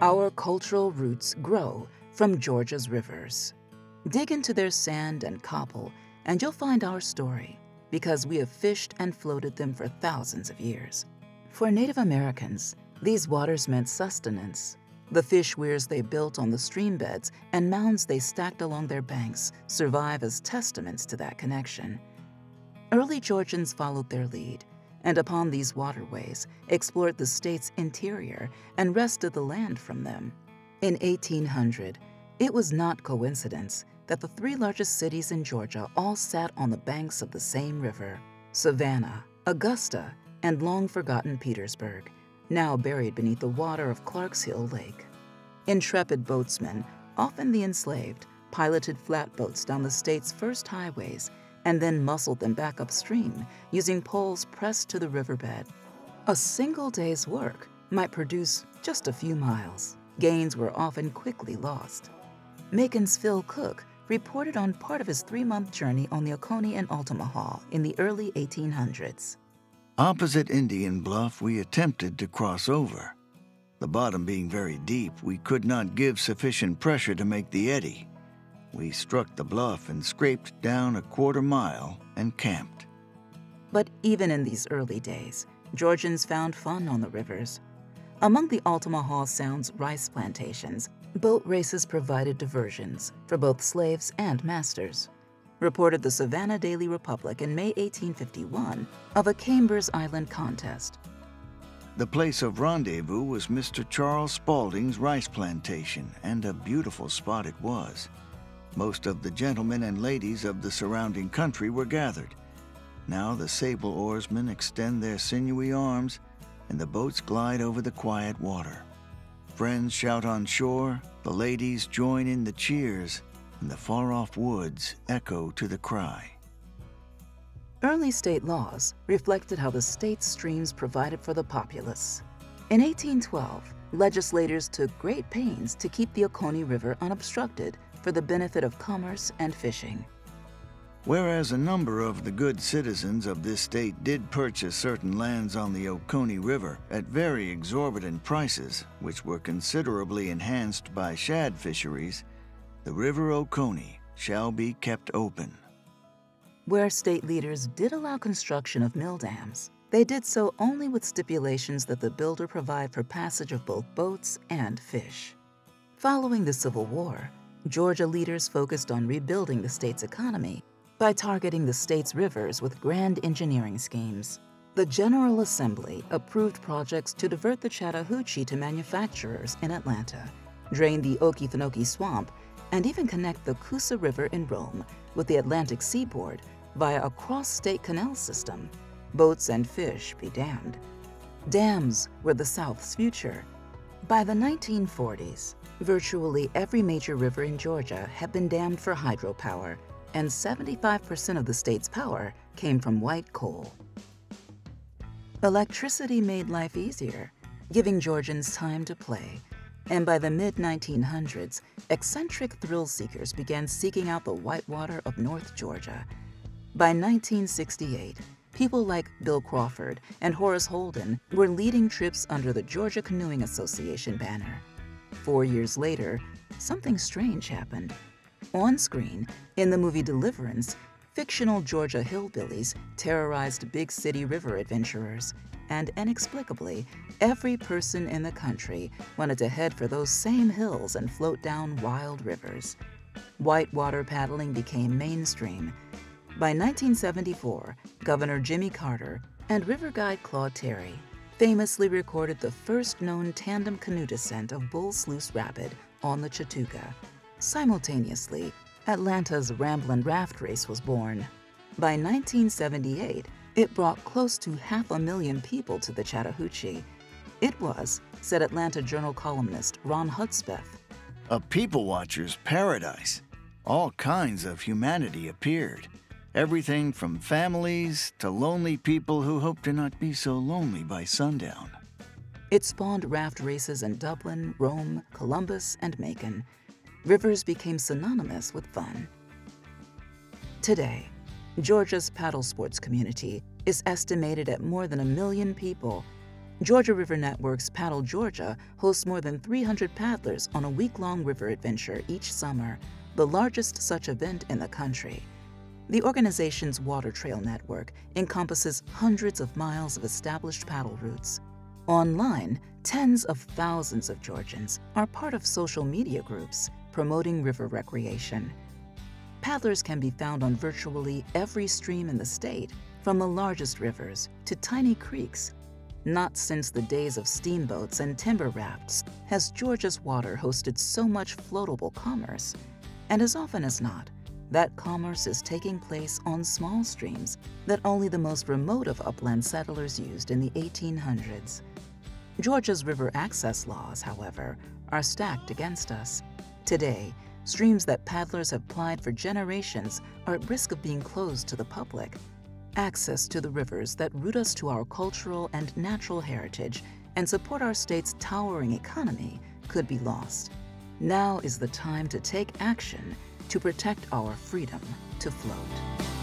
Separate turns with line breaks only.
Our cultural roots grow from Georgia's rivers. Dig into their sand and cobble, and you'll find our story, because we have fished and floated them for thousands of years. For Native Americans, these waters meant sustenance. The fish weirs they built on the stream beds and mounds they stacked along their banks survive as testaments to that connection. Early Georgians followed their lead, and upon these waterways explored the state's interior and wrested the land from them. In 1800, it was not coincidence that the three largest cities in Georgia all sat on the banks of the same river: Savannah, Augusta, and long-forgotten Petersburg, now buried beneath the water of Clarkshill Lake. Intrepid boatsmen, often the enslaved, piloted flatboats down the state's first highways and then muscled them back upstream using poles pressed to the riverbed. A single day's work might produce just a few miles. Gains were often quickly lost. Macon's Phil Cook reported on part of his 3-month journey on the Oconee and Altamaha in the early 1800s.
Opposite Indian Bluff, we attempted to cross over. The bottom being very deep, we could not give sufficient pressure to make the eddy. We struck the bluff and scraped down a 1/4 mile and camped.
But even in these early days, Georgians found fun on the rivers. Among the Altamaha Sound's rice plantations, boat races provided diversions for both slaves and masters. Reported the Savannah Daily Republic in May 1851 of a Chambers Island contest.
The place of rendezvous was Mr. Charles Spaulding's rice plantation, and a beautiful spot it was. Most of the gentlemen and ladies of the surrounding country were gathered. Now the sable oarsmen extend their sinewy arms, and the boats glide over the quiet water. Friends shout on shore, the ladies join in the cheers, and the far-off woods echo to the cry.
Early state laws reflected how the state's streams provided for the populace. In 1812, legislators took great pains to keep the Oconee River unobstructed for the benefit of commerce and fishing.
Whereas a number of the good citizens of this state did purchase certain lands on the Oconee River at very exorbitant prices, which were considerably enhanced by shad fisheries, the River Oconee shall be kept open.
Where state leaders did allow construction of mill dams, they did so only with stipulations that the builder provide for passage of both boats and fish. Following the Civil War, Georgia leaders focused on rebuilding the state's economy by targeting the state's rivers with grand engineering schemes. The General Assembly approved projects to divert the Chattahoochee to manufacturers in Atlanta, drain the Okefenokee Swamp, and even connect the Coosa River in Rome with the Atlantic seaboard via a cross-state canal system. Boats and fish be damned. Dams were the South's future. By the 1940s, virtually every major river in Georgia had been dammed for hydropower, and 75% of the state's power came from white coal. Electricity made life easier, giving Georgians time to play, and by the mid-1900s, eccentric thrill-seekers began seeking out the whitewater of North Georgia. By 1968, people like Bill Crawford and Horace Holden were leading trips under the Georgia Canoeing Association banner. 4 years later, something strange happened. On screen, in the movie Deliverance, fictional Georgia hillbillies terrorized big city river adventurers, and inexplicably, every person in the country wanted to head for those same hills and float down wild rivers. Whitewater paddling became mainstream. By 1974, Governor Jimmy Carter and river guide Claude Terry famously recorded the first known tandem canoe descent of Bull Sluice Rapid on the Chattooga. Simultaneously, Atlanta's Ramblin' Raft Race was born. By 1978, it brought close to 500,000 people to the Chattahoochee. It was, said Atlanta Journal columnist Ron Hudspeth,
a people watcher's paradise. All kinds of humanity appeared. Everything from families to lonely people who hope to not be so lonely by sundown.
It spawned raft races in Dublin, Rome, Columbus, and Macon. Rivers became synonymous with fun. Today, Georgia's paddle sports community is estimated at more than 1 million people. Georgia River Network's Paddle Georgia hosts more than 300 paddlers on a week-long river adventure each summer, the largest such event in the country. The organization's water trail network encompasses hundreds of miles of established paddle routes. Online, tens of thousands of Georgians are part of social media groups promoting river recreation. Paddlers can be found on virtually every stream in the state, from the largest rivers to tiny creeks. Not since the days of steamboats and timber rafts has Georgia's water hosted so much floatable commerce. And as often as not, that commerce is taking place on small streams that only the most remote of upland settlers used in the 1800s. Georgia's river access laws, however, are stacked against us. Today, streams that paddlers have plied for generations are at risk of being closed to the public. Access to the rivers that root us to our cultural and natural heritage and support our state's towering economy could be lost. Now is the time to take action to protect our freedom to float.